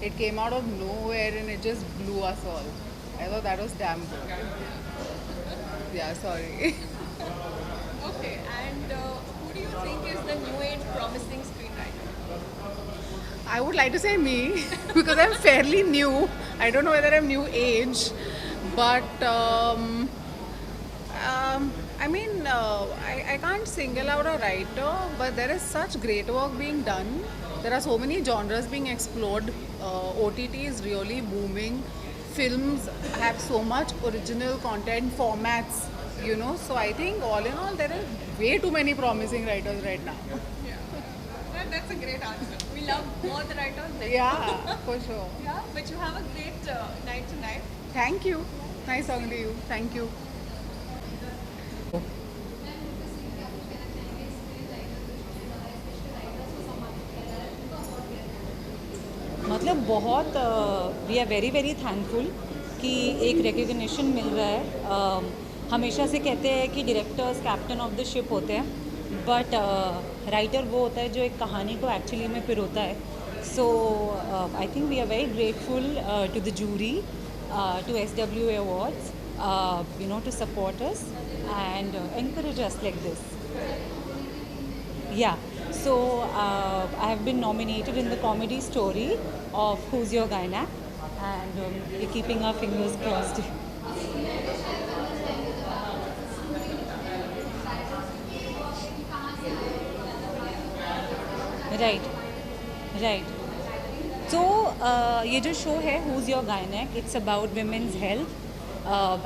It came out of nowhere and it just blew us all. I thought that was damn good. Yeah, sorry. Okay, and who do you think is the new age promising screenwriter? I would like to say me because I'm fairly new. I don't know whether I'm new age, but I mean, I can't single out a writer, but there is such great work being done. There are so many genres being explored. OTT is really booming. Films have so much original content formats, So I think all in all, there are way too many promising writers right now. Yeah, that's a great answer. We love more the writer than Yeah, for sure. yeah, but you have a great night tonight. Thank you. Nice talking to you. Thank you. मतलब बहुत we are very very thankful कि एक recognition मिल रहा है हमेशा से कहते हैं कि directors captain of the ship होते हैं बट राइटर वो होता है जो एक कहानी को एक्चुअली में पिरोता है so I think we are very grateful to the jury to SWA awards to support us and encourage us like this. Yeah, so I have been nominated in the comedy story of Who's Your Gynac, and we're keeping our fingers crossed. Right, right. So ये जो show है Who's Your Gynac, it's about women's health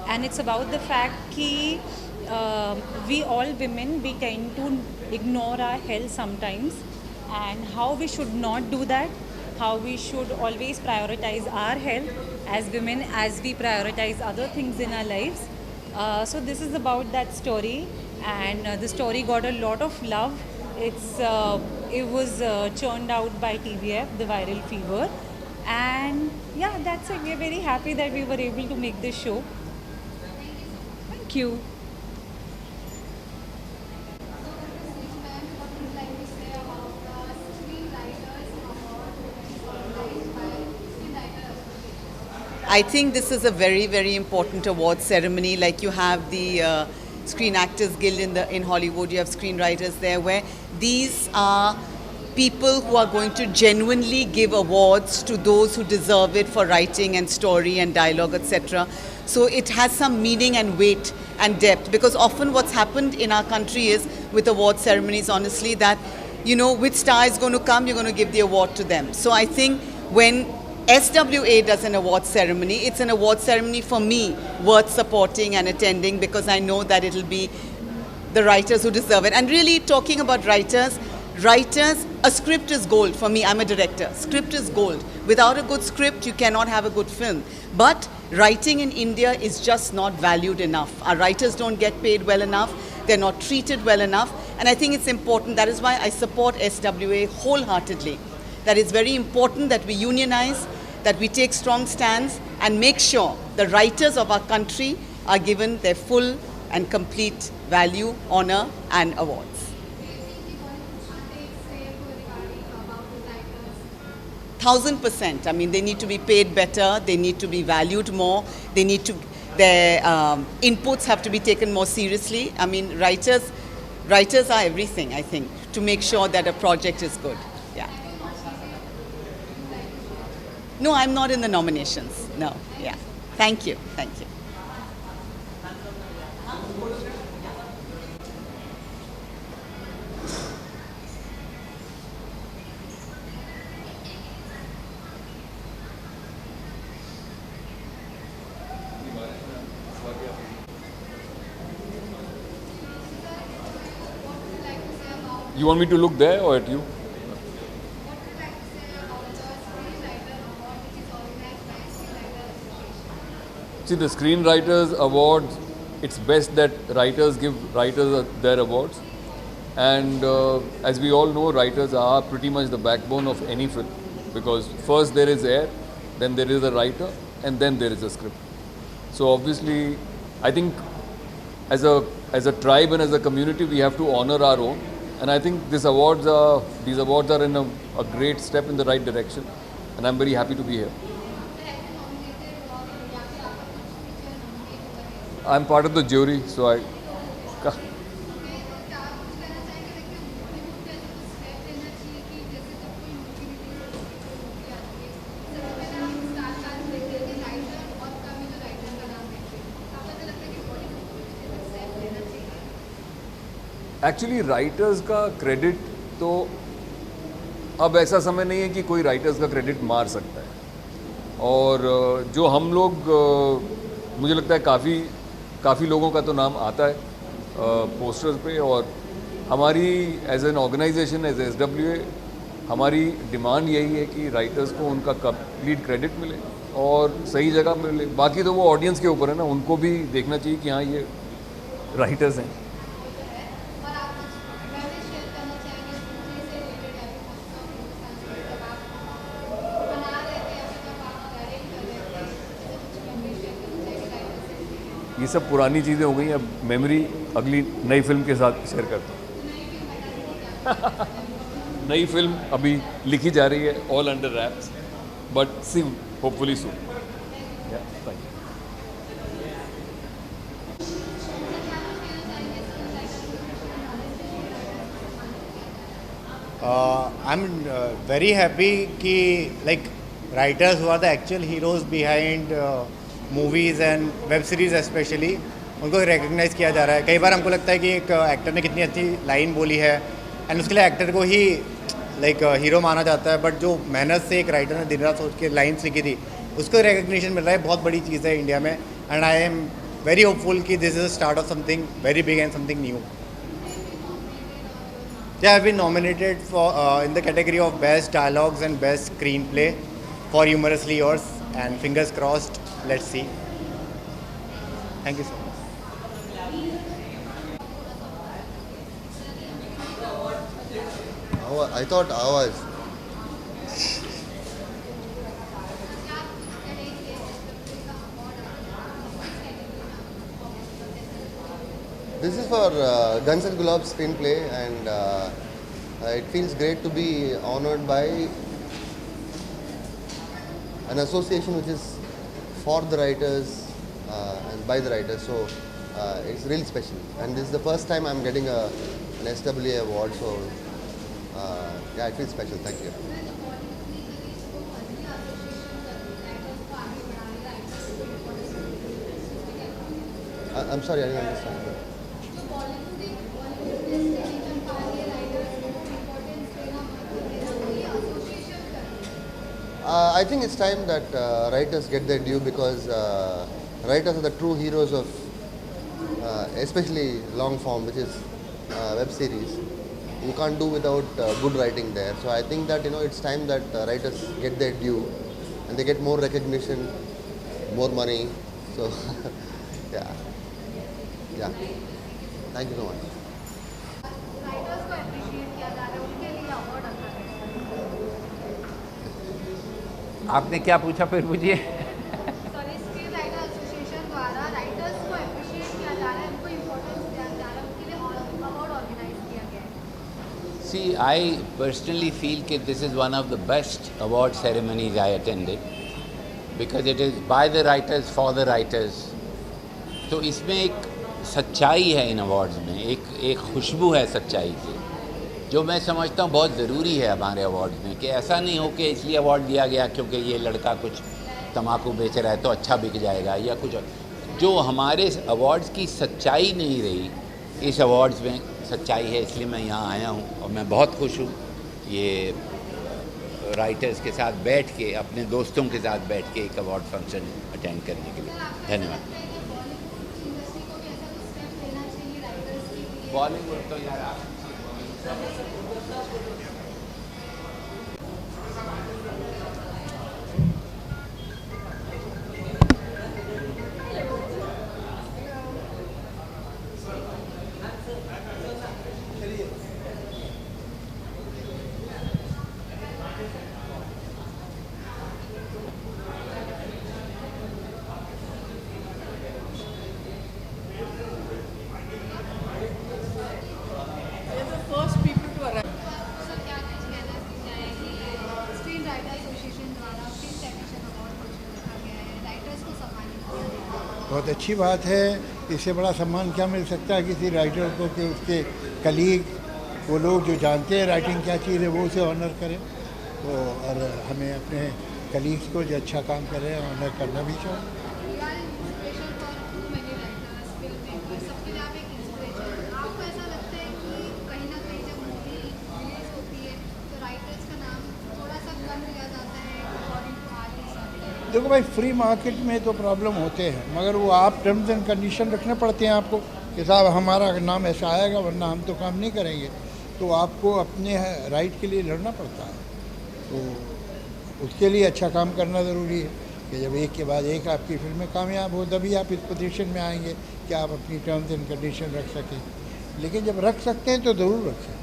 and it's about the fact कि we all women we tend to ignore our health sometimes and how we should not do that, how we should always prioritize our health as women as we prioritize other things in our lives. So this is about that story and the story got a lot of love. It was churned out by TVF, The Viral Fever, and yeah, that's it. We're very happy that we were able to make this show. Thank you. I think this is a very, very important award ceremony. Like you have the Screen Actors Guild in Hollywood, you have screenwriters there, where these are people who are going to genuinely give awards to those who deserve it for writing and story and dialogue, etc. So it has some meaning and weight and depth, because often what's happened in our country is with award ceremonies, honestly, that which star is going to come, you're going to give the award to them. So I think when SWA does an award ceremony, it's an award ceremony for me worth supporting and attending, because I know that it'll be the writers who deserve it. And really, talking about writers, a script is gold for me. I'm a director. Script is gold. Without a good script, you cannot have a good film. But writing in India is just not valued enough. Our writers don't get paid well enough. They're not treated well enough. And I think it's important. That is why I support SWA wholeheartedly. That it's very important that we unionize, that we take strong stands and make sure the writers of our country are given their full and complete value, honor and awards. 1000%. I mean, they need to be paid better, they need to be valued more, their inputs have to be taken more seriously. I mean, writers are everything, I think, to make sure that a project is good. Yeah. No, I'm not in the nominations. No. Yeah. Thank you. Thank you. You want me to look there or at you? See, the Screenwriters Awards, it's best that writers give writers their awards. And as we all know, writers are pretty much the backbone of any film, because first there is air, then there is a writer, and then there is a script. So obviously, I think as a tribe and as a community, we have to honor our own. And I think these awards are in a great step in the right direction. and I'm very happy to be here. I'm part of the jury, so I. Actually writers का credit तो अब ऐसा समय नहीं है कि कोई writers का क्रेडिट मार सकता है, और जो हम लोग मुझे लगता है काफ़ी लोगों का तो नाम आता है पोस्टर्स पे, और हमारी as an organisation as SWA हमारी डिमांड यही है कि राइटर्स को उनका कंप्लीट क्रेडिट मिले और सही जगह मिले। बाकी तो वो ऑडियंस के ऊपर है ना, उनको भी देखना चाहिए कि हाँ ये राइटर्स हैं। ये सब पुरानी चीज़ें हो गई, अब मेमोरी अगली नई फिल्म के साथ शेयर करता हूँ। नई फिल्म अभी लिखी जा रही है, all under raps, but soon, hopefully soon. Thank you. I'm very happy कि like writers who are the actual heroes behind movies and web series especially, उनको रिकग्नाइज किया जा रहा है। कई बार हमको लगता है कि एक एक्टर ने कितनी अच्छी लाइन बोली है एंड उसके लिए एक्टर को ही लाइक हीरो माना जाता है, बट जो मेहनत से एक राइटर ने दिन रात सोच के लाइन्स लिखी थी उसको रिकग्निशन मिल रहा है। बहुत बड़ी चीज़ है इंडिया में, and I am very hopeful कि this is start of something very big and something new. Yeah, I've been nominated for in the category of Best Dialogues and Best Screenplay for Humorously Yours, and fingers crossed, let's see. Thank you so much. I thought ours. This is for Guns and Gulab's screenplay, and it feels great to be honored by an association which is for the writers and by the writers. So it's really special, and this is the first time I'm getting an SWA award. So yeah, it feels special. Thank you. I'm sorry, I didn't understand. I think it's time that writers get their due, because writers are the true heroes of especially long form, which is web series. You can't do without good writing there. So I think that it's time that writers get their due and they get more recognition, more money. So yeah. Thank you so much. आपने क्या पूछा, फिर पूछिए। See, I personally feel that this is one of the best award ceremonies I attended, because it is by the writers for the writers. तो इसमें एक सच्चाई है इन अवार्ड्स में, एक खुशबू है सच्चाई की, जो मैं समझता हूँ बहुत ज़रूरी है हमारे अवार्ड्स में। कि ऐसा नहीं हो कि इसलिए अवार्ड दिया गया क्योंकि ये लड़का कुछ तम्बाकू बेच रहा है तो अच्छा बिक जाएगा, या कुछ जो हमारे अवार्ड्स की सच्चाई नहीं रही, इस अवार्ड्स में सच्चाई है। इसलिए मैं यहाँ आया हूँ और मैं बहुत खुश हूँ ये राइटर्स के साथ बैठ के, अपने दोस्तों के साथ बैठ के एक अवार्ड फंक्शन अटेंड करने के लिए। धन्यवाद। बॉलीवुड तो यार आप They're the first people to arrive. बहुत अच्छी बात है। इससे बड़ा सम्मान क्या मिल सकता है किसी राइटर को कि उसके कलीग, वो लोग जो जानते हैं राइटिंग क्या चीज़ है, वो उसे ऑनर करें। तो और हमें अपने कलीग्स को जो अच्छा काम कर रहे हैं ऑनर करना भी चाहिए। देखो भाई, फ्री मार्केट में तो प्रॉब्लम होते हैं, मगर वो आप टर्म्स एंड कंडीशन रखने पड़ते हैं आपको कि साहब हमारा नाम ऐसा आएगा वरना हम तो काम नहीं करेंगे। तो आपको अपने राइट के लिए लड़ना पड़ता है। तो उसके लिए अच्छा काम करना ज़रूरी है कि जब एक के बाद एक आपकी फिल्में कामयाब हो तभी आप इस पोजीशन में आएंगे कि आप अपनी टर्म्स एंड कंडीशन रख सकें। लेकिन जब रख सकते हैं तो ज़रूर रखें।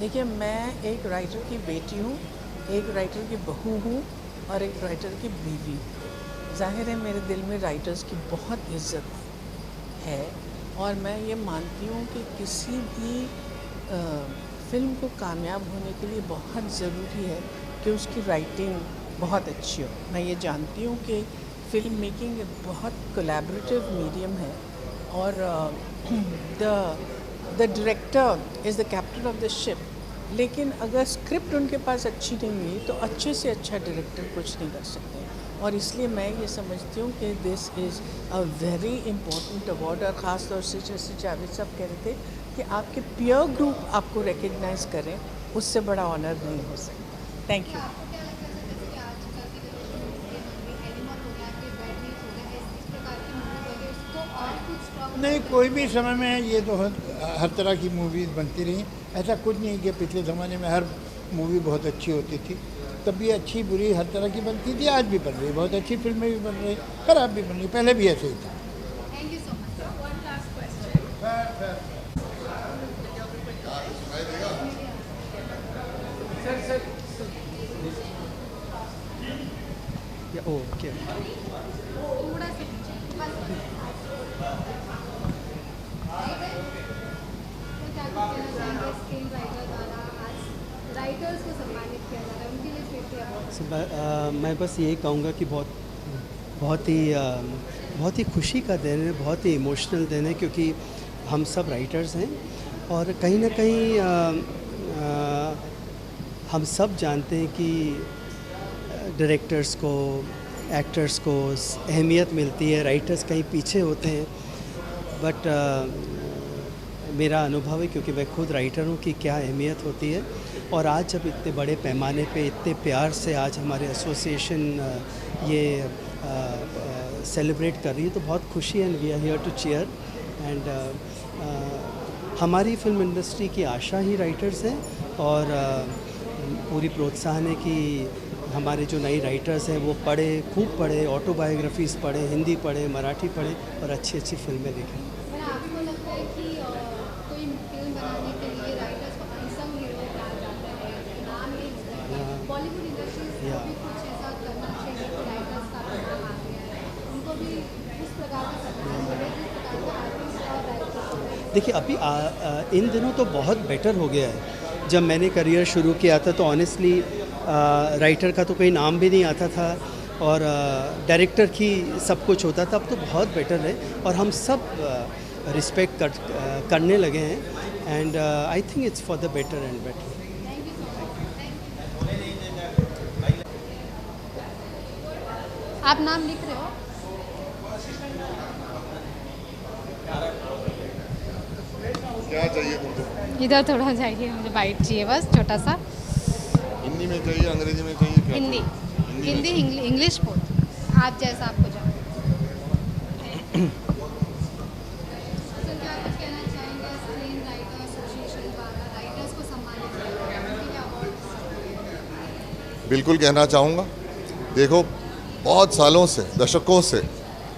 देखिए, मैं एक राइटर की बेटी हूँ, एक राइटर की बहू हूँ और एक राइटर की बीवी। जाहिर है मेरे दिल में राइटर्स की बहुत इज्जत है और मैं ये मानती हूँ कि किसी भी फिल्म को कामयाब होने के लिए बहुत ज़रूरी है कि उसकी राइटिंग बहुत अच्छी हो। मैं ये जानती हूँ कि फ़िल्म मेकिंग एक बहुत कोलैबोरेटिव मीडियम है और the director is the captain of the ship. लेकिन अगर स्क्रिप्ट उनके पास अच्छी नहीं हुई तो अच्छे से अच्छा डायरेक्टर कुछ नहीं कर सकते। और इसलिए मैं ये समझती हूँ कि this is a very important award. और ख़ास तौर से जैसे जावेद साहब कह रहे थे कि आपके पीयर ग्रुप आपको रिकग्नाइज़ करें, उससे बड़ा ऑनर नहीं हो सकता। Thank you. नहीं, कोई भी समय में ये तो हर तरह की मूवीज़ बनती रही। ऐसा कुछ नहीं कि पिछले ज़माने में हर मूवी बहुत अच्छी होती थी, तब भी अच्छी बुरी हर तरह की बनती थी। आज भी बन रही, बहुत अच्छी फिल्में भी बन रही, खराब भी बन रही, पहले भी ऐसे ही था। Thank you so much. So one last question. Okay. थोड़ा सा पीछे, बस। तो क्या कुछ कहना चाहेंगे स्क्रीन राइटर द्वारा आज राइटर्स को सम्मानित किया जा रहा है, उनके लिए स्पेशली अवार्ड? मैं बस यही कहूँगा कि बहुत ही खुशी का दिन है, बहुत ही इमोशनल दिन है, क्योंकि हम सब राइटर्स हैं और कहीं ना कहीं हम सब जानते हैं कि डायरेक्टर्स को, एक्टर्स को अहमियत मिलती है, राइटर्स कहीं पीछे होते हैं। बट मेरा अनुभव है, क्योंकि मैं खुद राइटर हूँ, कि क्या अहमियत होती है। और आज जब इतने बड़े पैमाने पे इतने प्यार से आज हमारे एसोसिएशन ये सेलिब्रेट कर रही है तो बहुत खुशी है। And we are here to cheer. And हमारी फिल्म इंडस्ट्री की आशा ही राइटर्स हैं और पूरी प्रोत्साहन है कि हमारे जो नए राइटर्स हैं वो पढ़े, खूब पढ़े, ऑटोबायोग्राफीज़ पढ़े, हिंदी पढ़े, मराठी पढ़े और अच्छी अच्छी फिल्में देखें। आपको लगता है कि कोई फिल्म बनाने के लिए राइटर्स को अनसंग हीरो कहा जाता है, नाम नहीं होता है। बॉलीवुड इंडस्ट्री को भी कुछ ऐसा करना चाहिए कि राइटर्स का नाम आ गया है, उनको भी उस प्रकार का सम्मान मिले जिस प्रकार का आर्टिस्ट और राइटर्स। देखिए, अभी इन दिनों तो बहुत बेटर हो गया है। जब मैंने करियर शुरू किया था तो ऑनेस्टली राइटर का तो कोई नाम भी नहीं आता था और डायरेक्टर की सब कुछ होता था। अब तो बहुत बेटर है और हम सब रिस्पेक्ट करने लगे हैं। And I think it's for the better and better. आप नाम लिख रहे हो? क्या चाहिए तुमको? इधर थोड़ा जाइए, मुझे बाइट चाहिए बस छोटा सा। हिंदी में चाहिए, अंग्रेजी में चाहिए, क्या हिंदी, हिंदी, इंग्लिश बोल, आप जैसा आपको जाए। बिल्कुल कहना चाहूँगा। देखो, बहुत सालों से, दशकों से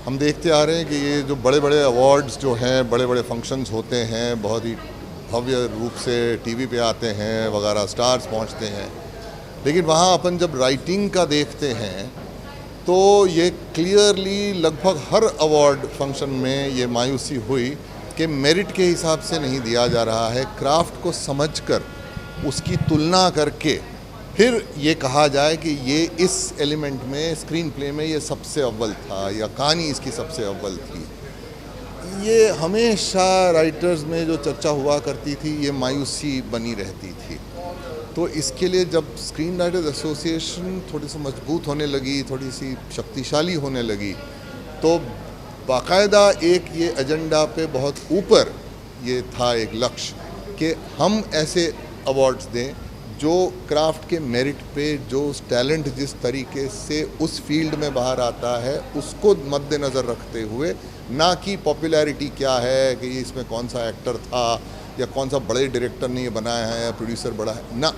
हम देखते आ रहे हैं कि ये जो बड़े बड़े अवार्ड्स जो हैं, बड़े बड़े फंक्शंस होते हैं, बहुत ही भव्य रूप से टीवी पे आते हैं वगैरह, स्टार्स पहुंचते हैं, लेकिन वहाँ अपन जब राइटिंग का देखते हैं तो ये क्लियरली लगभग हर अवार्ड फंक्शन में ये मायूसी हुई कि मेरिट के हिसाब से नहीं दिया जा रहा है, क्राफ्ट को समझकर उसकी तुलना करके फिर ये कहा जाए कि ये इस एलिमेंट में, स्क्रीन प्ले में ये सबसे अव्वल था या कहानी इसकी सबसे अव्वल थी, ये हमेशा राइटर्स में जो चर्चा हुआ करती थी, ये मायूसी बनी रहती थी। तो इसके लिए जब स्क्रीन राइटर्स एसोसिएशन थोड़ी सी मजबूत होने लगी, थोड़ी सी शक्तिशाली होने लगी, तो बाकायदा एक ये एजेंडा पे बहुत ऊपर ये था एक लक्ष्य कि हम ऐसे अवार्ड्स दें जो क्राफ्ट के मेरिट पे, जो टैलेंट जिस तरीके से उस फील्ड में बाहर आता है उसको मद्देनज़र रखते हुए, ना कि पॉपुलैरिटी क्या है कि इसमें कौन सा एक्टर था या कौन सा बड़े डायरेक्टर ने ये बनाया है या प्रोड्यूसर बड़ा है, ना,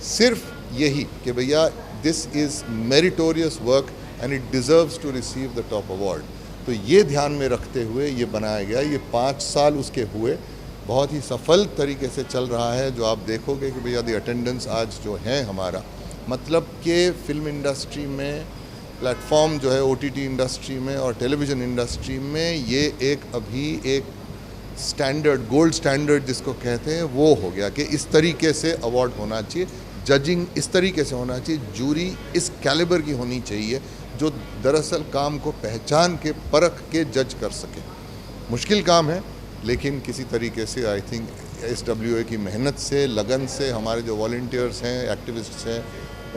सिर्फ यही कि भैया this is meritorious work and it deserves to receive the top award. तो ये ध्यान में रखते हुए ये बनाया गया। ये 5 साल उसके हुए, बहुत ही सफल तरीके से चल रहा है। जो आप देखोगे कि भैया द अटेंडेंस आज जो है हमारा, मतलब कि फ़िल्म इंडस्ट्री में, प्लेटफॉर्म जो है OTT इंडस्ट्री में और टेलीविज़न इंडस्ट्री में, ये एक अभी एक स्टैंडर्ड, गोल्ड स्टैंडर्ड जिसको कहते हैं, वो हो गया कि इस तरीके से अवार्ड होना चाहिए, जजिंग इस तरीके से होना चाहिए, जूरी इस कैलिबर की होनी चाहिए जो दरअसल काम को पहचान के, परख के जज कर सके। मुश्किल काम है, लेकिन किसी तरीके से आई थिंक SWA की मेहनत से, लगन से, हमारे जो वॉलंटियर्स हैं, एक्टिविस्ट्स हैं,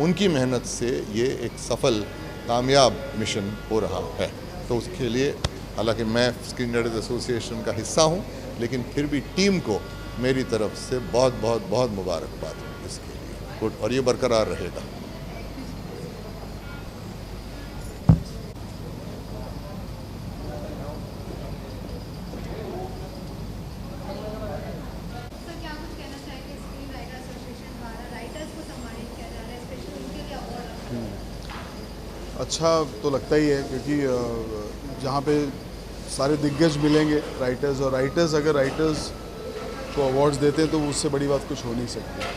उनकी मेहनत से ये एक सफल कामयाब मिशन हो रहा है। तो उसके लिए हालांकि मैं स्क्रीन राइटर्स एसोसिएशन का हिस्सा हूँ, लेकिन फिर भी टीम को मेरी तरफ से बहुत बहुत बहुत मुबारकबाद इसके लिए। गुड, और ये बरकरार रहेगा। अच्छा तो लगता ही है, क्योंकि जहाँ पे सारे दिग्गज मिलेंगे राइटर्स, और राइटर्स अगर राइटर्स को अवार्ड्स देते हैं तो उससे बड़ी बात कुछ हो नहीं सकती।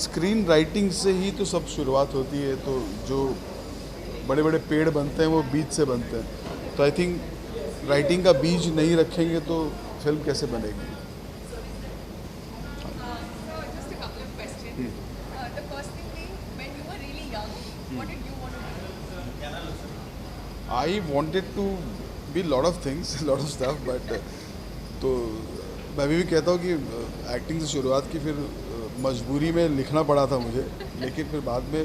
स्क्रीन राइटिंग से ही तो सब शुरुआत होती है, तो जो बड़े बड़े पेड़ बनते हैं वो बीज से बनते हैं। तो आई थिंक राइटिंग का बीज नहीं रखेंगे तो फिल्म कैसे बनेगी। I wanted to be lot of things, lot of stuff, but तो मैं भी कहता हूँ कि एक्टिंग से शुरुआत की, फिर मजबूरी में लिखना पड़ा था मुझे, लेकिन फिर बाद में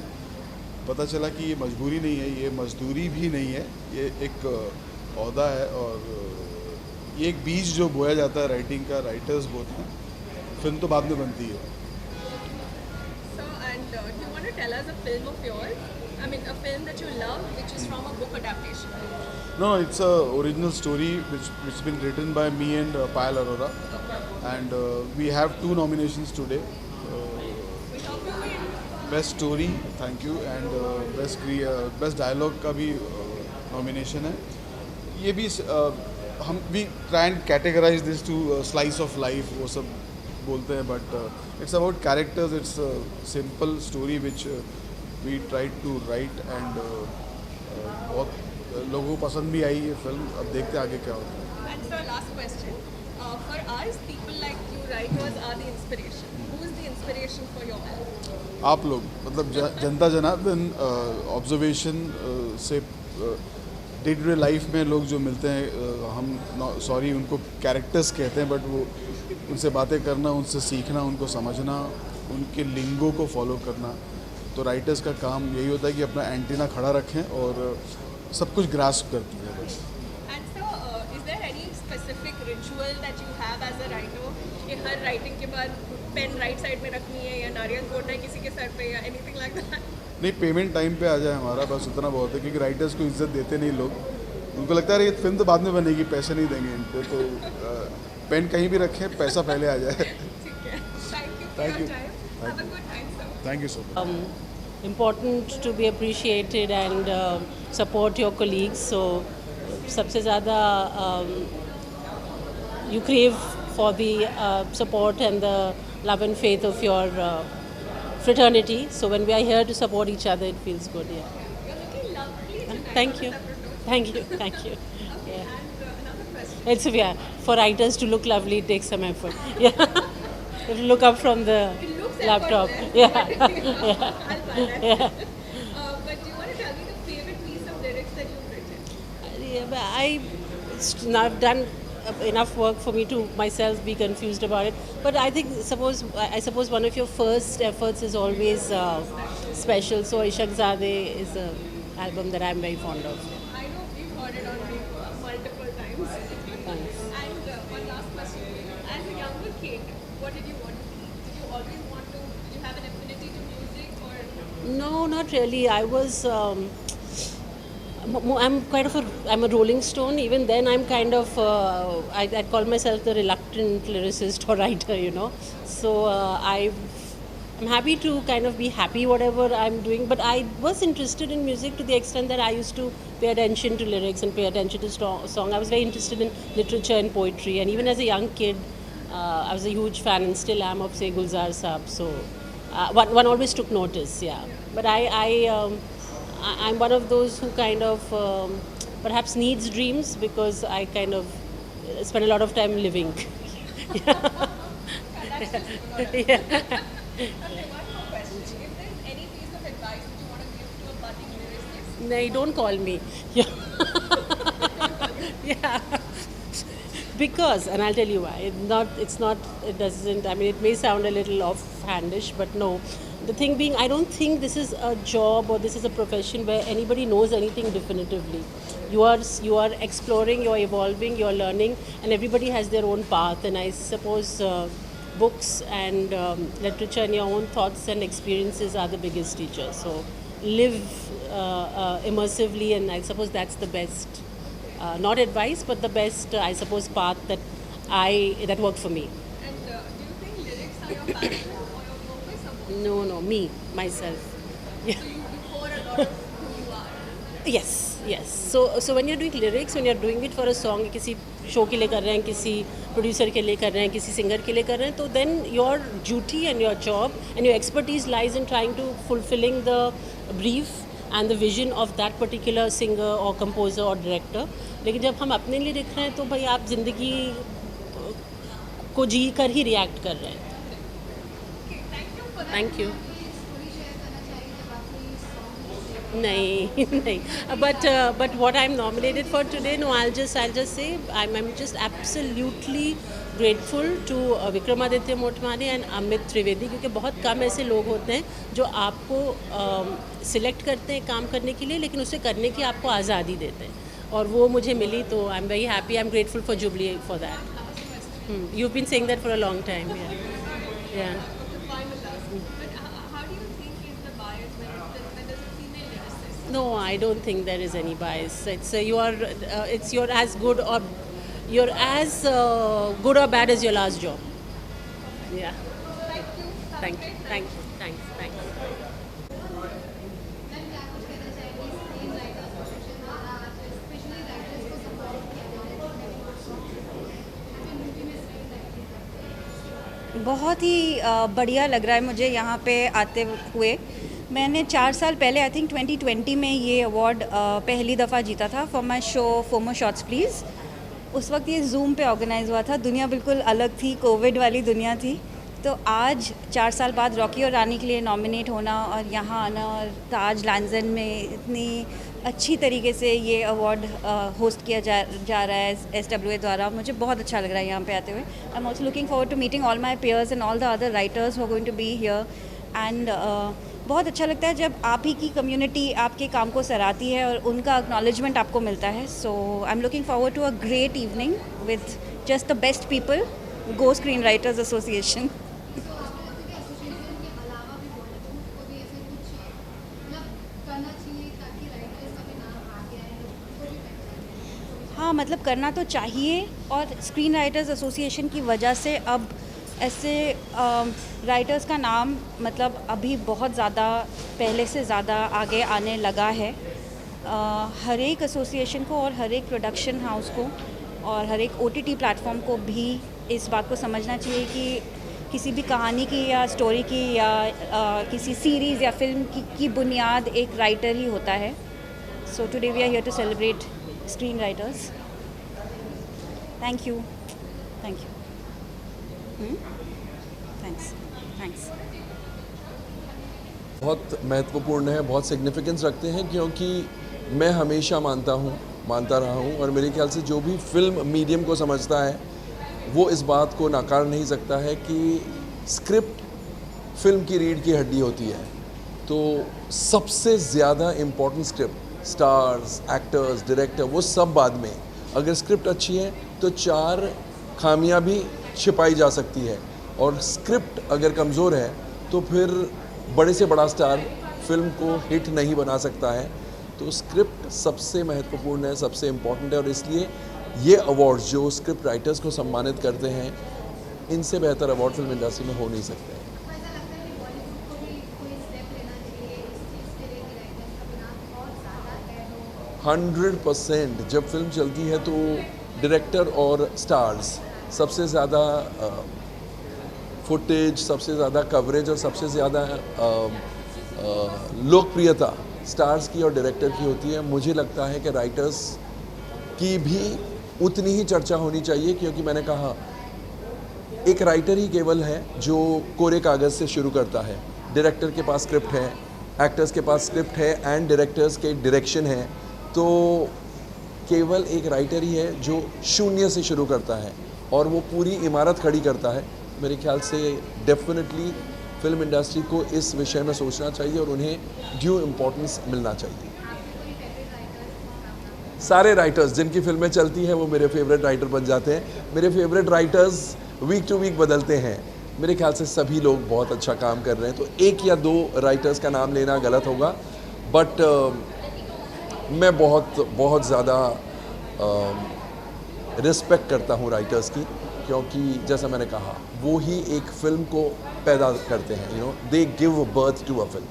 पता चला कि ये मजबूरी नहीं है, ये मजदूरी भी नहीं है, ये एक औहदा है, और ये एक बीज जो बोया जाता है राइटिंग का, राइटर्स बोते हैं, फिल्म तो बाद में बनती है। So, and do you want to tell us a film of yours? I mean, a film that you love, which is from a book adaptation. No, it's a original story which been written by me and Payal Arora, and we have 2 nominations today. Best story, thank you, and best dialogue का भी nomination है। ये भी हम भी try and categorise this to slice of life, वो सब बोलते हैं, but it's about characters, it's simple story which we try to write, and बहुत लोगों को पसंद भी आई ये फिल्म। अब देखते हैं आगे क्या होता है। And so last question, for us, people like you writers are the inspiration. Who is the inspiration for your film? आप लोग, मतलब जनता जनार्दन, ऑब्जर्वेशन से डे टू डे लाइफ में लोग जो मिलते हैं, हम सॉरी उनको कैरेक्टर्स कहते हैं, बट वो उनसे बातें करना, उनसे सीखना, उनको समझना, उनके लिंगों को फॉलो करना। तो राइटर्स का काम यही होता है कि अपना एंटीना खड़ा रखें और सब कुछ ग्रास्प करती है बस। And so, is there any specific ritual that you have as a writer? कि हर राइटिंग के बाद पेन राइट साइड में रखनी है, या नारियल फोड़ना है किसी के सर पे, या एनीथिंग लाइक दैट? नहीं, पेमेंट टाइम पे आ जाए हमारा, बस उतना बहुत है, क्योंकि राइटर्स को इज्जत देते नहीं लोग। उनको लगता है ये फिल्म तो बाद में बनेगी, पैसे नहीं देंगे इन पे, तो पेन कहीं भी रखें, पैसा पहले आ जाए। Thank you. Have a good time, sir. Thank you so much. Important to be appreciated and support your colleagues. So सबसे ज़्यादा you crave for the support and the love and faith of your fraternity. So when we are here to support each other, it feels good. Yeah. You're looking lovely tonight. Thank you. Thank you. Thank you. Yeah. It's yeah. For writers to look lovely, it takes some effort. Yeah. You have to look up from the laptop. Yeah. Yeah. Yeah. But do you want to tell me the favorite piece of lyrics that you've written? Yeah, but I've done enough work for me to myself be confused about it. But I think I suppose one of your first efforts is always special. So Ishaqzadeh is an album that I'm very fond of. I know we've heard it on multiple times. Thanks. And one last question. As a younger kid, what did you want to be? Did you always want to, did you have an affinity to music or? No, not really. I was. I'm a Rolling Stone. Even then, I'm kind of. I'd call myself the reluctant lyricist or writer, you know. So I'm happy to kind of be happy whatever I'm doing. But I was interested in music to the extent that I used to pay attention to lyrics and pay attention to song. I was very interested in literature and poetry. And even as a young kid, I was a huge fan and still am of, say, Gulzar Saab. So one always took notice, yeah. But I'm one of those who kind of perhaps needs dreams because I kind of spend a lot of time living. Yeah. Yeah. Okay, one more question. If there's any piece of advice that you want to give to a budding lyricist? No, don't call me. Yeah. Yeah. Because, and I'll tell you why. It doesn't, I mean, it may sound a little offhandish, but no. The thing being, I don't think this is a job or this is a profession where anybody knows anything definitively. You are exploring, you're evolving, you're learning, and everybody has their own path. And I suppose books and literature and your own thoughts and experiences are the biggest teachers. So live immersively, and I suppose that's the best, not advice, but the best, I suppose, path that worked for me. And do you think lyrics are your passion or your purpose or both? No, me, myself. Yeah. So you pour a lot of who you are? Yes, yes. So when you're doing lyrics, when you're doing it for a song, किसी show के लिए कर रहे हैं, किसी producer के लिए कर रहे हैं, किसी singer के लिए कर रहे हैं, तो then your duty and your job and your expertise lies in trying to fulfilling the brief and the vision of that particular singer or composer or director. लेकिन जब हम अपने लिए लिख रहे हैं तो भाई आप जिंदगी को जी कर ही react कर रहे हैं. Thank you. नहीं. But what I'm nominated for today, no, I'll just say I'm just absolutely grateful to Vikramaditya Motwani and Amit Trivedi, क्योंकि बहुत कम ऐसे लोग होते हैं जो आपको सिलेक्ट करते हैं काम करने के लिए, लेकिन उसे करने की आपको आज़ादी देते हैं, और वो मुझे मिली. तो आई am very happy. I am grateful for jubilee for that. You've been saying that for a long time. Yeah. No, I don't think there is any bias. You're as good or you're as good or bad as your last job. Yeah. Thank you. Thanks. बहुत ही बढ़िया लग रहा है मुझे यहाँ पे आते हुए. मैंने 4 साल पहले, आई थिंक 2020 में ये अवार्ड पहली दफ़ा जीता था for my show FOMO shots please. उस वक्त ये जूम पे ऑर्गेनाइज हुआ था. दुनिया बिल्कुल अलग थी, कोविड वाली दुनिया थी. तो आज 4 साल बाद रॉकी और रानी के लिए नॉमिनेट होना और यहाँ आना और ताज लैंजन में इतनी अच्छी तरीके से ये अवार्ड होस्ट किया जा रहा है SWA द्वारा, मुझे बहुत अच्छा लग रहा है यहाँ पे आते हुए. I am also looking forward to meeting all my peers and all the other writers who are going to be here. And बहुत अच्छा लगता है जब आप ही की कम्युनिटी आपके काम को सराहती है और उनका एक्नॉलेजमेंट आपको मिलता है. So I am looking forward to a great evening with just the best people, गो स्क्रीन राइटर्स एसोसिएशन. हाँ, मतलब करना तो चाहिए, और स्क्रीन राइटर्स एसोसिएशन की वजह से अब ऐसे राइटर्स का नाम मतलब अभी बहुत ज़्यादा पहले से ज़्यादा आगे आने लगा है. हर एक एसोसिएशन को और हर एक प्रोडक्शन हाउस को और हर एक OTT प्लेटफॉर्म को भी इस बात को समझना चाहिए कि किसी भी कहानी की या स्टोरी की या किसी सीरीज़ या फिल्म की बुनियाद एक राइटर ही होता है. So today we are here to celebrate screen writers. Thank you. Thank you. Thanks. Thanks. बहुत महत्वपूर्ण है, बहुत सिग्निफिकेंस रखते हैं, क्योंकि मैं हमेशा मानता रहा हूँ और मेरे ख्याल से जो भी फिल्म मीडियम को समझता है वो इस बात को नकार नहीं सकता है कि स्क्रिप्ट फिल्म की रीढ़ की हड्डी होती है. तो सबसे ज़्यादा important script, stars, actors, director, वो सब बाद में. अगर स्क्रिप्ट अच्छी है तो 4 खामियां भी छिपाई जा सकती है, और स्क्रिप्ट अगर कमज़ोर है तो फिर बड़े से बड़ा स्टार फिल्म को हिट नहीं बना सकता है. तो स्क्रिप्ट सबसे महत्वपूर्ण है, सबसे इम्पोर्टेंट है, और इसलिए ये अवार्ड्स जो स्क्रिप्ट राइटर्स को सम्मानित करते हैं, इनसे बेहतर अवार्ड फिल्म इंडस्ट्री में हो नहीं सकते. 100% जब फिल्म चलती है तो डायरेक्टर और स्टार्स सबसे ज़्यादा फुटेज, सबसे ज़्यादा कवरेज और सबसे ज़्यादा लोकप्रियता स्टार्स की और डायरेक्टर की होती है. मुझे लगता है कि राइटर्स की भी उतनी ही चर्चा होनी चाहिए, क्योंकि मैंने कहा एक राइटर ही केवल है जो कोरे कागज़ से शुरू करता है. डायरेक्टर के पास स्क्रिप्ट है, एक्टर्स के पास स्क्रिप्ट है एंड डायरेक्टर्स के डायरेक्शन है. तो केवल एक राइटर ही है जो शून्य से शुरू करता है और वो पूरी इमारत खड़ी करता है. मेरे ख्याल से डेफिनेटली फिल्म इंडस्ट्री को इस विषय में सोचना चाहिए और उन्हें ड्यू इम्पोर्टेंस मिलना चाहिए. सारे राइटर्स जिनकी फिल्में चलती हैं वो मेरे फेवरेट राइटर बन जाते हैं. मेरे favourite writers week to week बदलते हैं. मेरे ख्याल से सभी लोग बहुत अच्छा काम कर रहे हैं, तो 1 या 2 राइटर्स का नाम लेना गलत होगा. बट मैं बहुत ज़्यादा रिस्पेक्ट करता हूँ राइटर्स की, क्योंकि जैसा मैंने कहा वो ही एक फिल्म को पैदा करते हैं. They give birth to a film.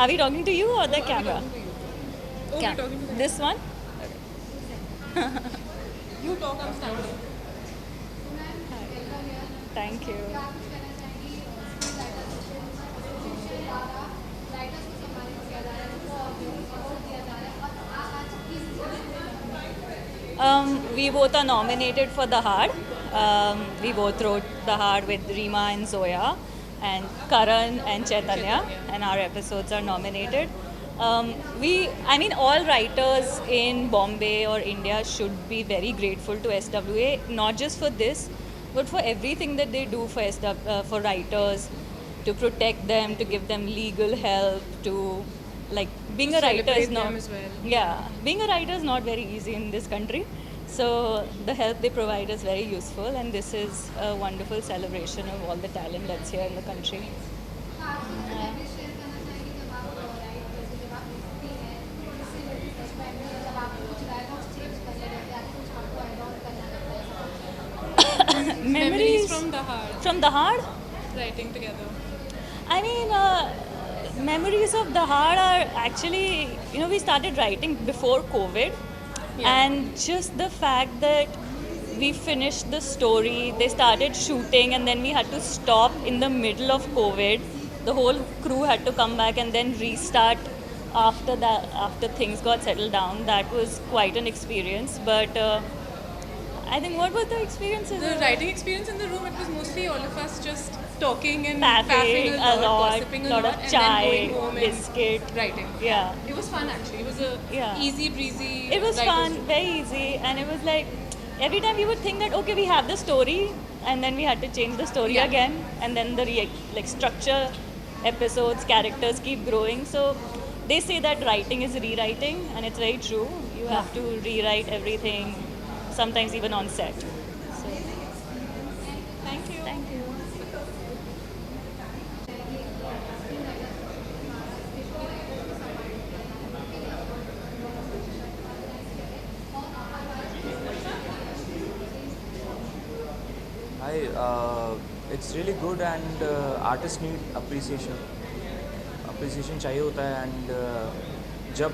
Are we talking to you or the camera? Oh, we're talking to This one? You talk, I'm standing. Thank you. We both are nominated for The Hard. We both wrote The Hard with Reema and Zoya, and Karan and Chaitanya, and our episodes are nominated. All writers in Bombay or India should be very grateful to SWA, not just for this, but for everything that they do for writers, to protect them, to give them legal help, to being a writer is not being a writer is not very easy in this country. So the help they provide is very useful, and this is a wonderful celebration of all the talent that's here in the country. Memories from The Hard. From The Hard? Writing together. Memories of The Hard are actually, we started writing before COVID. Yeah. And just the fact that we finished the story, they started shooting, and then we had to stop in the middle of COVID. The whole crew had to come back and then restart after that, after things got settled down. That was quite an experience. But I think, what was the experience? The writing experience in the room, it was mostly all of us just talking and faffing a lot, gossiping a lot, of and chai, then going home biscuit, and writing. Yeah. It was fun actually. It was a easy breezy. It was fun, very easy, and it was like every time we would think that okay, we have the story, and then we had to change the story again, and then the structure, episodes, characters keep growing. So they say that writing is rewriting, and it's very true. You have to rewrite everything, sometimes even on set. So, thank you. Thank you. Hi, it's really good, and artists need appreciation चाहिए होता है. And जब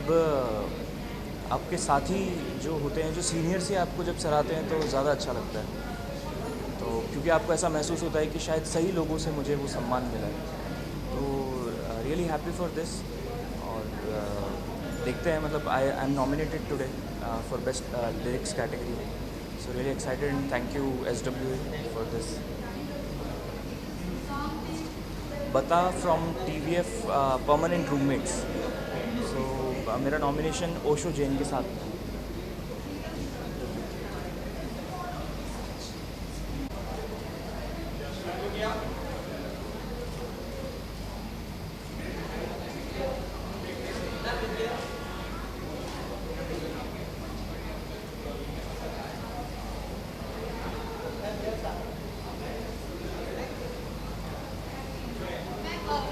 आपके साथी जो होते हैं, जो सीनियर से आपको जब सराहते हैं तो ज़्यादा अच्छा लगता है। तो क्योंकि आपको ऐसा महसूस होता है कि शायद सही लोगों से मुझे वो सम्मान मिला है। तो रियली हैप्पी फॉर दिस। और देखते हैं, मतलब I am nominated today for best lyrics category. So really excited and thank you SWA for this. बता फ्रॉम TVF परमानेंट रूममेट्स। सो मेरा नॉमिनेशन ओशो जैन के साथ था।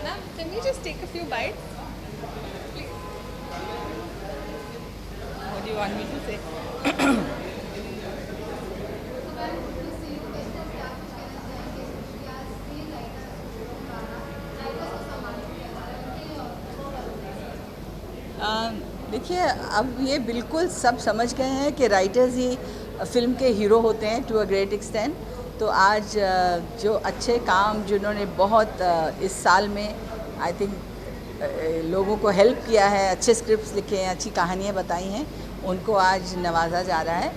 Ma'am, can we just take a few bites? What do you want me to say? देखिए, अब ये बिल्कुल सब समझ गए हैं कि राइटर्स ही फिल्म के हीरो होते हैं टू अ ग्रेट एक्सटेंट। तो आज जो अच्छे काम जिन्होंने बहुत इस साल में आई थिंक लोगों को हेल्प किया है, अच्छे स्क्रिप्ट्स लिखे हैं, अच्छी कहानियाँ बताई हैं, उनको आज नवाजा जा रहा है।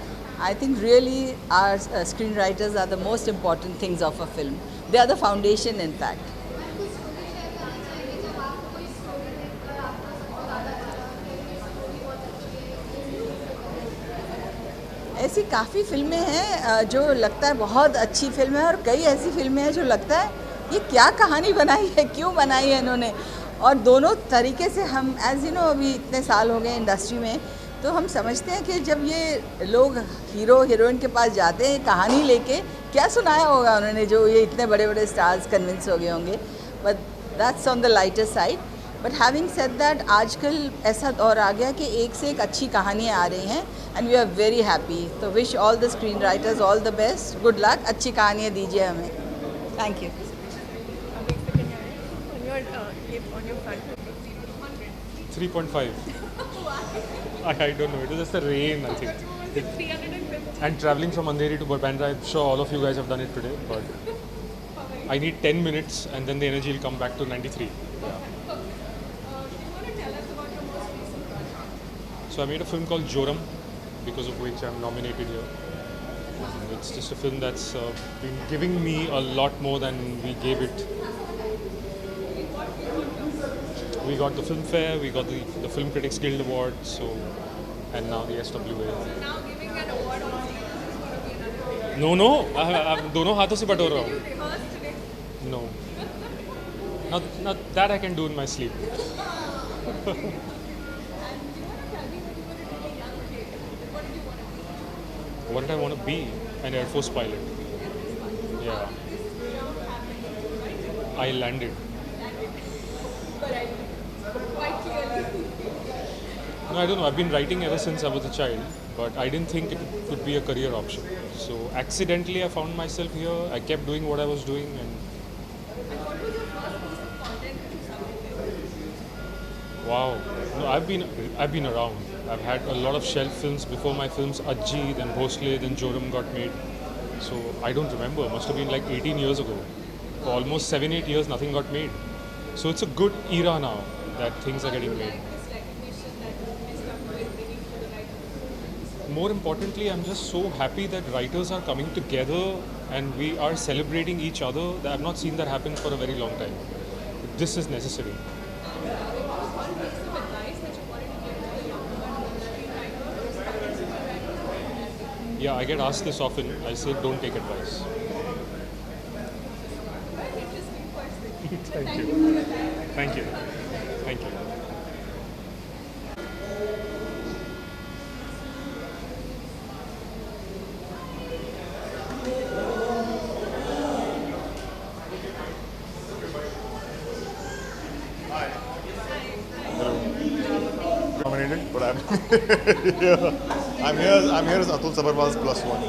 I think really our screen writers are the most important things of a film. They are the foundation in fact. ऐसी काफ़ी फिल्में हैं जो लगता है बहुत अच्छी फिल्म है, और कई ऐसी फिल्में हैं जो लगता है ये क्या कहानी बनाई है, क्यों बनाई है इन्होंने। और दोनों तरीके से हम एज यू नो अभी इतने साल हो गए इंडस्ट्री में, तो हम समझते हैं कि जब ये लोग हीरो हीरोइन के पास जाते हैं कहानी लेके, क्या सुनाया होगा उन्होंने जो ये इतने बड़े बड़े स्टार्स कन्विंस हो गए होंगे। But that's on the lighter side. But having said that, आजकल ऐसा दौर आ गया कि एक से एक अच्छी कहानियाँ आ रही हैं and we are very happy. तो wish all the screen writers all the best, good luck, अच्छी कहानियाँ दीजिए हमें। Thank you. On your front. 3.5. I don't know. It was just the rain, I think. 350. And traveling from Andheri to Bandra, I'm sure all of you guys have done it today. But I need 10 minutes, and then the energy will come back to 93. So I made a film called Joram, because of which I'm nominated here. And it's just a film that's been giving me a lot more than we gave it. We got the Filmfare, we got the Film Critics Guild Award, so, and now the SWA. Now giving an award on stage is going to be another. No, I'm दोनों हाथों से बटोर रहा हूँ. Did you rehearse today? No. Not that I can do in my sleep. What did I want to be? An Air Force pilot. Yeah. I landed. Quite clearly. No, I don't know. I've been writing ever since I was a child, but I didn't think it could be a career option. So accidentally I found myself here. I kept doing what I was doing, and wow. No, I've been around. I've had a lot of shelf films before my films. Ajji, then Bhosle, then Joram got made. So I don't remember. Must have been like 18 years ago. For almost 7-8 years, nothing got made. So it's a good era now that things are getting made. More importantly, I'm just so happy that writers are coming together and we are celebrating each other. I've not seen that happen for a very long time. This is necessary. Yeah, I get asked this often. I say, don't take advice. Thank you. Thank you. Thank you. Nominated, but I'm here. I'm here as Atul Sabarwal's +1. What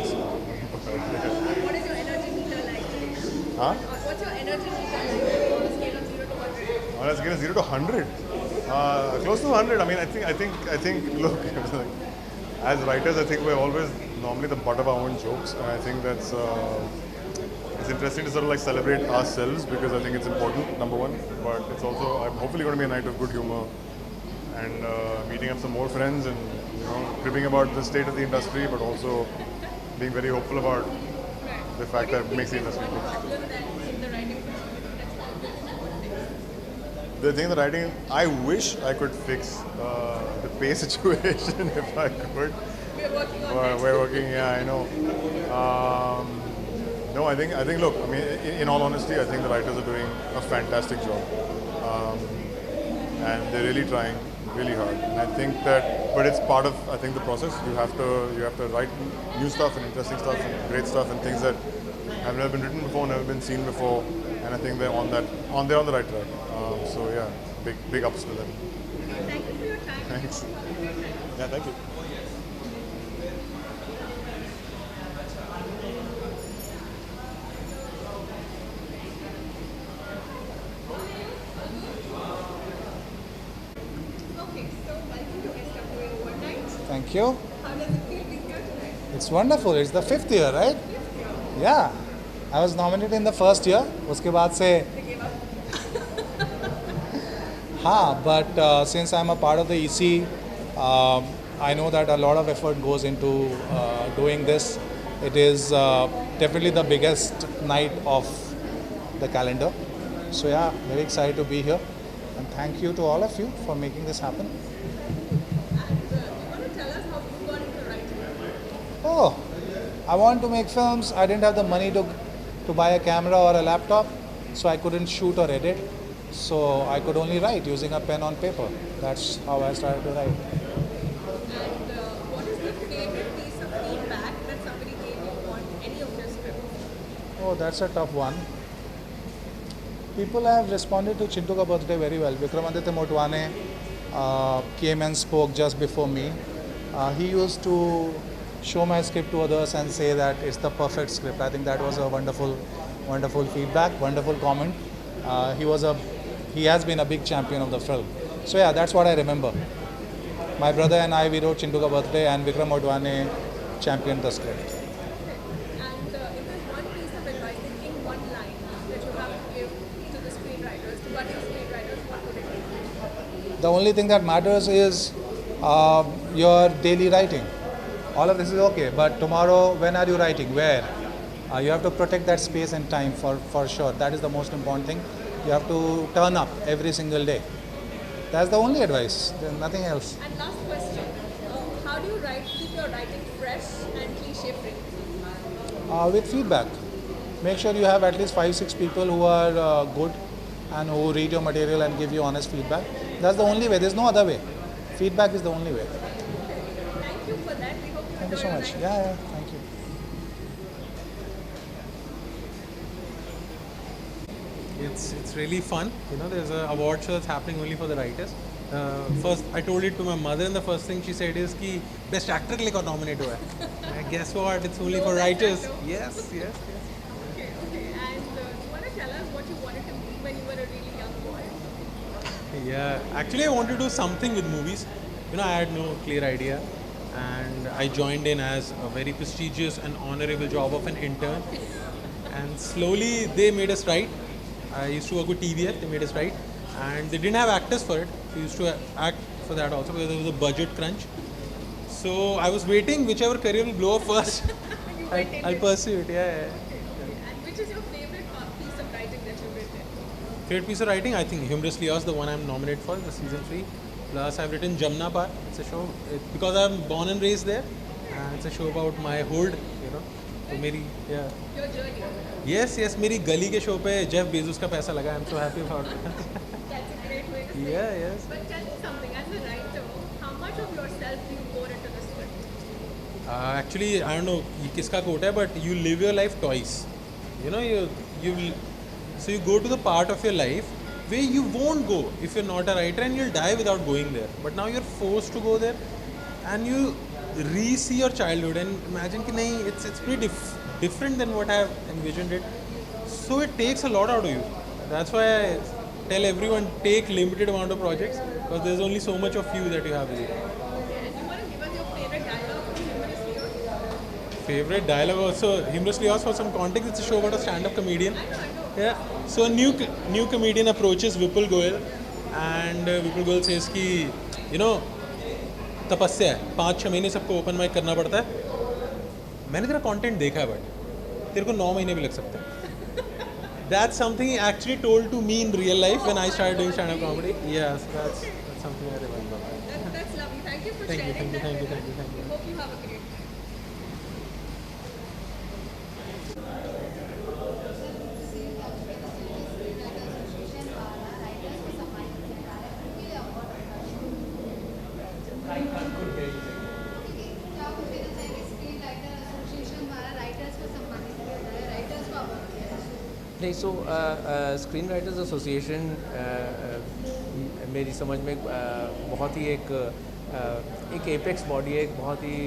is your energy meter like? Huh? What's your energy meter like on a scale of 0 to 100? On a scale of 0 to 100. Close to 100. I mean, I think. Look, as writers, I think we're always normally the butt of our own jokes, and I think that's it's interesting to sort of like celebrate ourselves because I think it's important. Number one, but it's also hopefully going to be a night of good humor and meeting up some more friends and cribbing about the state of the industry, but also being very hopeful about the fact that it makes the industry good. The thing in the writing, I wish I could fix the pay situation if I could. We're working on that. We're working, yeah, I know. No, I think. Look, I mean, in all honesty, I think the writers are doing a fantastic job, and they're really trying really hard. And I think that, but it's part of, I think, the process. You have to write new stuff and interesting stuff and great stuff and things that have never been written before, never been seen before. And I think they're on the right track. So yeah, big ups to them. Thank you for your time. Thanks. Yeah, thank you. Okay, so welcome to SWA Overnight. Thank you. How does it feel being here tonight? It's wonderful. It's the 5th year, right? Yeah. I was nominated in the first year. उसके बाद से हाँ, but since I'm a part of the EC, I know that a lot of effort goes into doing this. It is definitely the biggest night of the calendar. So yeah, very excited to be here. And thank you to all of you for making this happen. And do you want to tell us how you got into writing? Oh, I want to make films. I didn't have the money to buy a camera or a laptop, so I couldn't shoot or edit. So I could only write using a pen on paper. That's how I started to write. And what is the favorite piece of feedback that somebody gave you on any of your scripts? Oh, that's a tough one. People have responded to Chintu Ka Birthday very well. Vikramaditya Motwane came and spoke just before me. He used to show my script to others and say that it's the perfect script. I think that was a wonderful feedback, wonderful comment. He has been a big champion of the film. So yeah, that's what I remember. My brother and I, we wrote Chintu Ka Birthday and Vikram Motwane championed the script. And if there's one piece of advice in one line that you have to give to the screenwriters, to budding screenwriters, what would it be? The only thing that matters is your daily writing. All of this is okay, but tomorrow, when are you writing? Where? You have to protect that space and time for sure. That is the most important thing. You have to turn up every single day. That's the only advice. There's nothing else. And last question, how do you keep your writing fresh and cliche-free? With feedback. Make sure you have at least 5-6 people who are good and who read your material and give you honest feedback. That's the only way. There's no other way. Feedback is the only way. Thank you for that. We hope you Thank you enjoy so your much. night. Yeah, thank you. It's really fun. You know, there's an award show that's happening only for the writers. First, I told it to my mother, and the first thing she said is कि best actor के लिए कौन nominate हुआ है? Guess what? It's only for writers. Yes. Okay. And do you want to tell us what you wanted to be when you were a really young boy? Yeah, actually I wanted to do something with movies. You know, I had no clear idea, and I joined in as a very prestigious and honorable job of an intern. And slowly they made us write. I used to work with TVF, they made us write, and they didn't have actors for it. We used to act for that also because there was a budget crunch. So I was waiting, whichever career will blow up first, I'll pursue it. Yeah. And which is your favorite piece of writing that you've written? Favorite piece of writing, I think Humorously Yours, the one I'm nominated for, the season 3. Plus I've written Jamna Par. It's a show because I'm born and raised there, and it's a show about my hood. You know, so मेरी Your journey. Yes, मेरी गली के show पे Jeff Bezos का पैसा लगा. I'm so happy about it. That's a great way to say Yeah, it. yes. But tell me something, as a writer, how much of yourself do you pour into the script? Actually, I don't know ये किसका quote है, but you live your life twice. You know, so you go to the part of your life where you won't go if you're not a writer, and you'll die without going there. But now you're forced to go there, and you re-see your childhood and imagine कि नहीं, it's pretty different than what I've envisioned it. So it takes a lot out of you. That's why tell everyone take limited amount of projects because there's only so much of you that you have with you. Favorite dialogue also, humorously also for some context, it's a show about a stand-up comedian. Yeah. So a new comedian approaches Vipul Goyal and Vipul Goyal says कि you know तपस्या है 5-6 महीने सबको open mic करना पड़ता है. मैंने तेरा कंटेंट देखा है बट तेरे को 9 महीने भी लग सकते हैं. That's something he actually told to me in real life when I started doing stand-up comedy. Yes, that's something I remember. That's lovely. Thank you for Thank you, sharing thank you, that. thank you, thank you, thank you. Hope you have a great day. नहीं सो screen writers association मेरी समझ में बहुत ही एक apex body है, एक बहुत ही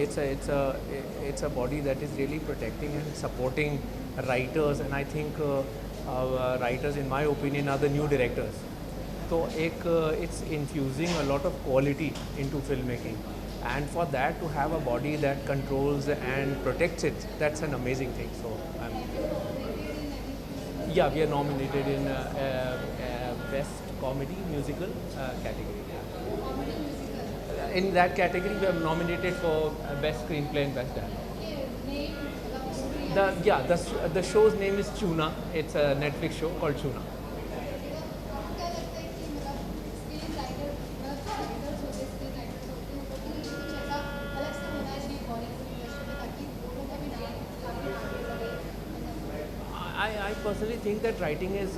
it's a body that is really protecting and supporting writers and I think writers in my opinion are the new directors. तो एक it's infusing a lot of quality into film making and for that to have a body that controls and protects it, that's an amazing thing. So yeah, we are nominated in best comedy musical category. In that category we are nominated for best screenplay and best dialogue. The show's name is Chuna. It's a Netflix show called Chuna. I personally think that writing is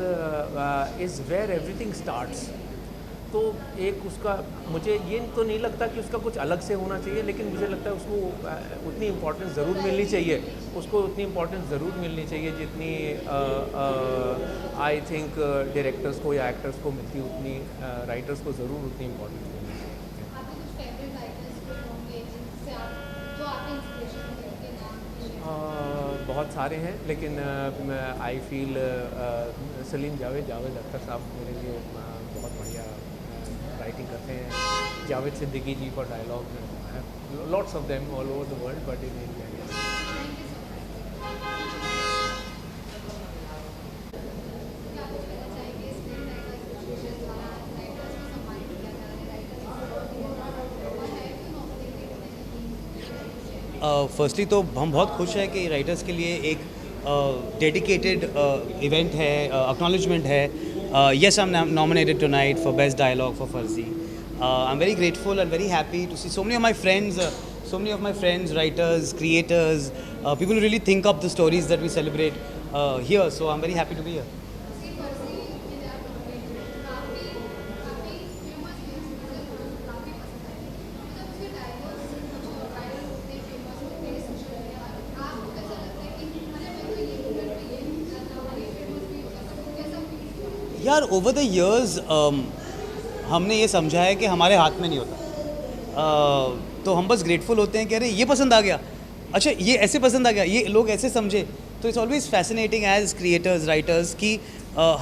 where everything starts. तो एक उसका मुझे ये तो नहीं लगता कि उसका कुछ अलग से होना चाहिए, लेकिन मुझे लगता है उसको उतनी इम्पोर्टेंस ज़रूर मिलनी चाहिए, जितनी आई थिंक डायरेक्टर्स को या एक्टर्स को मिलती, उतनी राइटर्स को ज़रूर उतनी इम्पोर्टेंस मिलनी चाहिए. बहुत सारे हैं, लेकिन आई फील सलीम जावेद अख्तर साहब मेरे लिए बहुत बढ़िया राइटिंग करते हैं. Javed Siddiqui ji for dialogue, lots of them all over the world but in India. Firstly तो हम बहुत खुश हैं कि राइटर्स के लिए एक डेडिकेटेड इवेंट है, एक्नॉलेजमेंट है. Yes, I'm nominated tonight for Best Dialogue for Farzi. I'm very grateful and very happy to see so many of my friends, writers, creators, people who really think up the stories that we celebrate here. So I'm very happy to be here. यार over the years हमने ये समझा है कि हमारे हाथ में नहीं होता, तो हम बस ग्रेटफुल होते हैं कि अरे ये पसंद आ गया, अच्छा ये ऐसे पसंद आ गया, ये लोग ऐसे समझे. तो it's always fascinating as creators, writers कि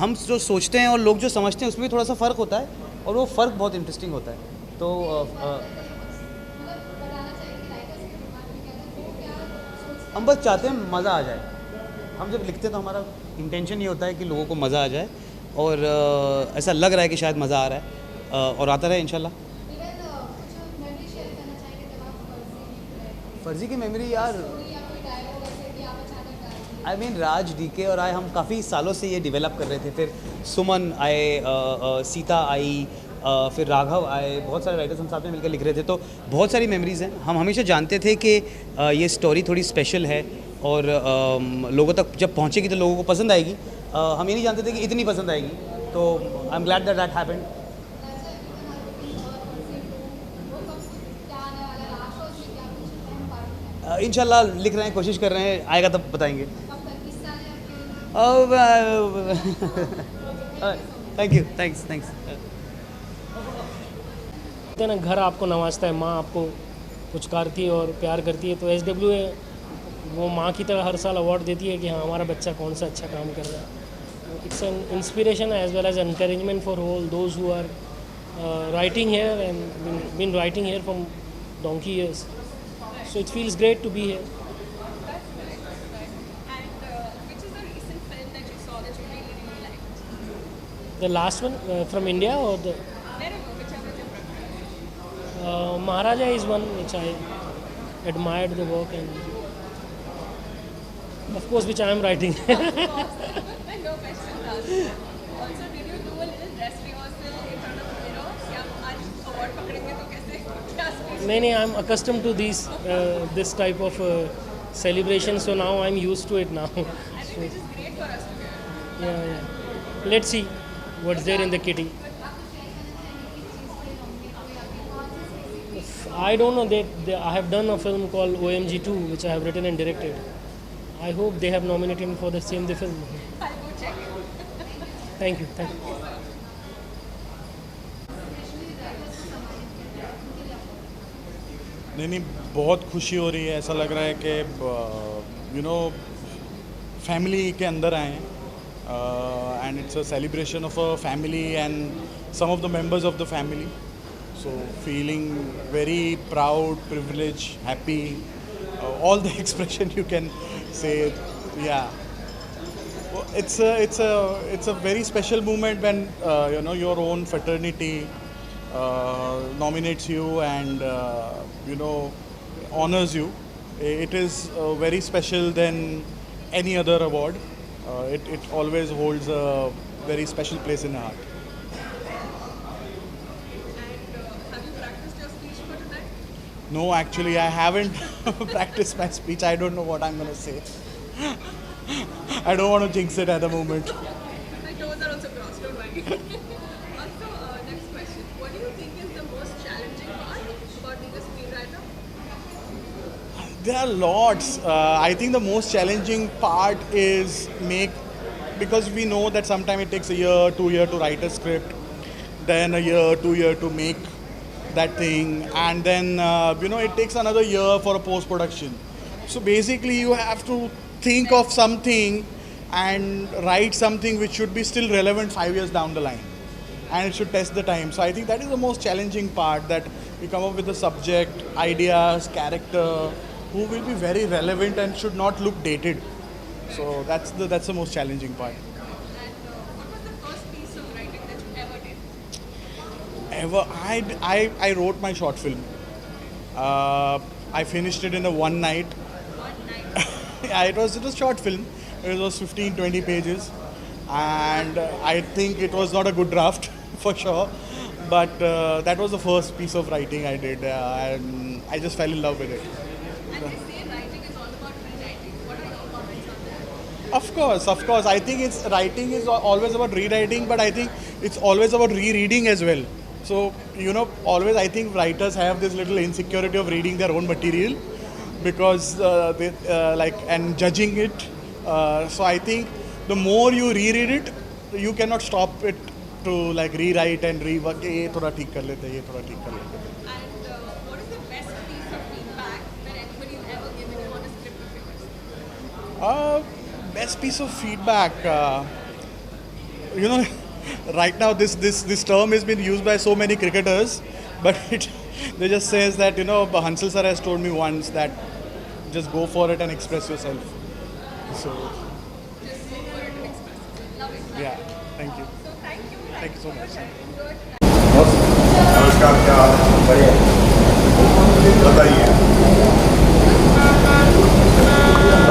हम जो सोचते हैं और लोग जो समझते हैं उसमें भी थोड़ा सा फ़र्क होता है, और वो फ़र्क बहुत इंटरेस्टिंग होता है. तो हम बस चाहते हैं मज़ा आ जाए. हम जब लिखते हैं तो हमारा इंटेंशन ये होता है कि लोगों को मज़ा आ जाए, और ऐसा लग रहा है कि शायद मज़ा आ रहा है और आता रहे इंशाल्लाह. फर्जी की मेमोरी यार, आई मीन राज, डीके और आई, हम काफ़ी सालों से ये डेवलप कर रहे थे. फिर सुमन आए, सीता आई, फिर राघव आए, बहुत सारे राइटर्स हम साथ में मिलकर लिख रहे थे. तो बहुत सारी मेमोरीज़ हैं. हम हमेशा जानते थे कि ये स्टोरी थोड़ी स्पेशल है और लोगों तक जब पहुँचेगी तो लोगों को पसंद आएगी. हम ये नहीं जानते थे कि इतनी पसंद आएगी. तो I am glad that happened. इंशाल्लाह लिख रहे हैं, कोशिश कर रहे हैं, आएगा तब बताएंगे. Thank you, thanks. ना घर आपको नवाजता है, माँ आपको पुचकारती है और प्यार करती है, तो SWA वो माँ की तरह हर साल अवार्ड देती है कि हाँ हमारा बच्चा कौन सा अच्छा काम कर रहा है. it's an inspiration as well as encouragement for all those who are writing here and been writing here from donkey years. So it feels great to be here. Which is the recent film that you saw that you really, really liked? The last one from India or the Wherever, whichever you prefer. Maharaja is one which I admired the work, and of course which I am writing. No question asked. Also, did you do a little dress rehearsal in front of the mirror? या आज award पकड़ेंगे तो कैसे क्या speech? नहीं, I'm accustomed to these this type of celebration, so now I'm used to it now. I think which is great for us to hear. Yeah. Let's see what's there in the kitty. I don't know. I have done a film called OMG2, which I have written and directed. I hope they have nominated me for the film. I'll go check it. Thank you. नहीं, बहुत खुशी हो रही है. ऐसा लग रहा है कि फैमिली के अंदर आए हैं, and it's a celebration of a family and some of the members of the family. So feeling very proud, privileged, happy, all the expression you can say. Yeah, it's a very special moment when your own fraternity nominates you and honors you. It is very special than any other award. It always holds a very special place in the heart. No, actually, I haven't practiced my speech. I don't know what I'm going to say. I don't want to jinx it at the moment. My toes are also crossed, don't worry. Also, next question. What do you think is the most challenging part about being a screenwriter? There are lots. I think the most challenging part is because we know that sometimes it takes a year, 2 years to write a script, then a year, 2 years to make that thing, and then it takes another year for a post-production. So basically you have to think of something and write something which should be still relevant 5 years down the line, and it should test the time. So I think that is the most challenging part, that we come up with a subject, ideas, character who will be very relevant and should not look dated. So that's the most challenging part. I wrote my short film. I finished it in one night. Yeah, it was a short film. It was 15-20 pages, and I think it was not a good draft for sure. But that was the first piece of writing I did, and I just fell in love with it. And they say writing is all about rewriting. What are your comments on that? Of course. I think writing is always about rewriting, but I think it's always about rereading as well. So, always I think writers have this little insecurity of reading their own material because they and judging it. So I think the more you reread it, you cannot stop it to rewrite and rework. ये थोड़ा ठीक कर लेते हैं, ये थोड़ा ठीक कर लेते हैं. And what is the best piece of feedback that anybody has ever given you on a script of yours? Best piece of feedback. Right now this term has been used by so many cricketers, but they just says that Hansal sir has told me once that just go for it and express yourself. So Just go for it and express it. Love it. yeah, thank you. So thank you. Thank you so much. नमस्कार, क्या हाल है? बढ़िया. बताइए.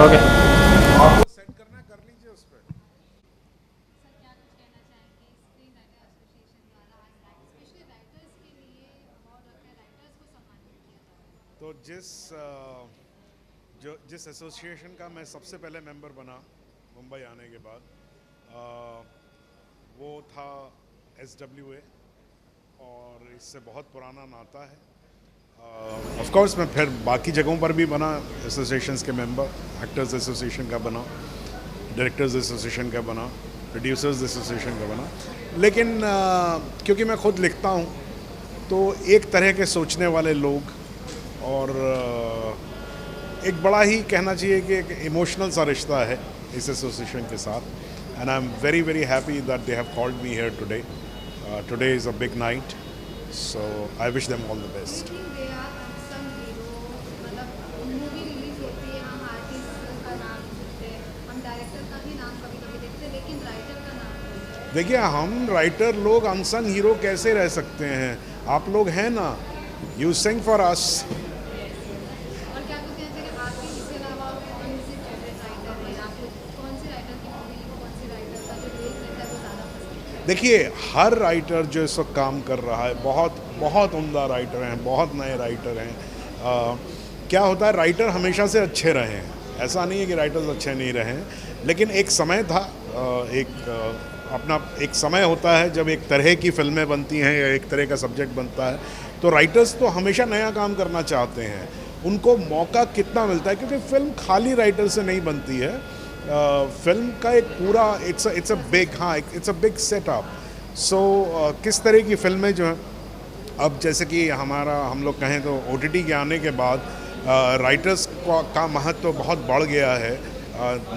Okay. आपको set करना है, कर लीजिए उस पर. तो जिस एसोसिएशन का मैं सबसे पहले मेंबर बना मुंबई आने के बाद, वो था SWA, और इससे बहुत पुराना नाता है. ऑफ कोर्स मैं फिर बाकी जगहों पर भी बना, एसोसिएशंस के मेंबर, एक्टर्स एसोसिएशन का बना, डायरेक्टर्स एसोसिएशन का बना, प्रोड्यूसर्स एसोसिएशन का बना. लेकिन क्योंकि मैं खुद लिखता हूँ, तो एक तरह के सोचने वाले लोग और एक बड़ा ही कहना चाहिए कि एक इमोशनल सा रिश्ता है इस एसोसिएशन के साथ. and I'm very, very happy that they have called me here today. Today is a big night, so I wish them all the best. देखिए, हम राइटर लोग अनसंग हीरो कैसे रह सकते हैं? आप लोग हैं ना, यू सिंग फॉर अस। देखिए, हर राइटर जो इस वक्त काम कर रहा है, बहुत बहुत उम्दा राइटर हैं, बहुत नए राइटर हैं। क्या होता है, राइटर हमेशा से अच्छे रहे हैं, ऐसा नहीं है कि राइटर्स अच्छे नहीं रहे हैं, लेकिन एक समय था, अपना एक समय होता है जब एक तरह की फिल्में बनती हैं या एक तरह का सब्जेक्ट बनता है, तो राइटर्स तो हमेशा नया काम करना चाहते हैं। उनको मौका कितना मिलता है, क्योंकि फ़िल्म खाली राइटर से नहीं बनती है, फिल्म का एक पूरा इट्स अ बिग सेटअप। सो किस तरह की फिल्में जो हैं, अब जैसे कि हम लोग कहें तो OTT के आने के बाद राइटर्स का महत्व तो बहुत बढ़ गया है।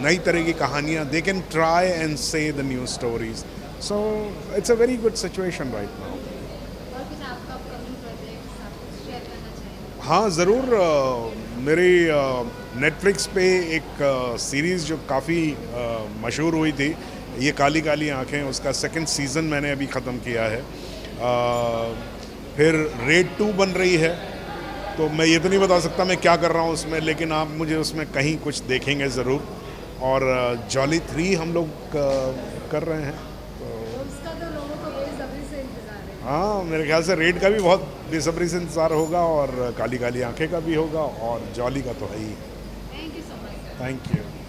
नई तरह की कहानियाँ, दे कैन ट्राई एंड से the new stories, so it's a very good situation right now. हाँ ज़रूर, मेरी नेटफ्लिक्स पे एक सीरीज़ जो काफ़ी मशहूर हुई थी, ये काली काली आँखें, उसका 2nd सीज़न मैंने अभी ख़त्म किया है। फिर रेड 2 बन रही है, तो मैं ये तो नहीं बता सकता मैं क्या कर रहा हूँ उसमें, लेकिन आप मुझे उसमें कहीं कुछ देखेंगे ज़रूर। और जॉली 3 हम लोग कर रहे हैं, तो उसका तो लोगों को बेसब्री से इंतजार है। हाँ, मेरे ख्याल से रेड का भी बहुत बेसब्री से इंतज़ार होगा, और काली काली आंखें का भी होगा, और जॉली का तो है ही। Thank you so much. Thank you.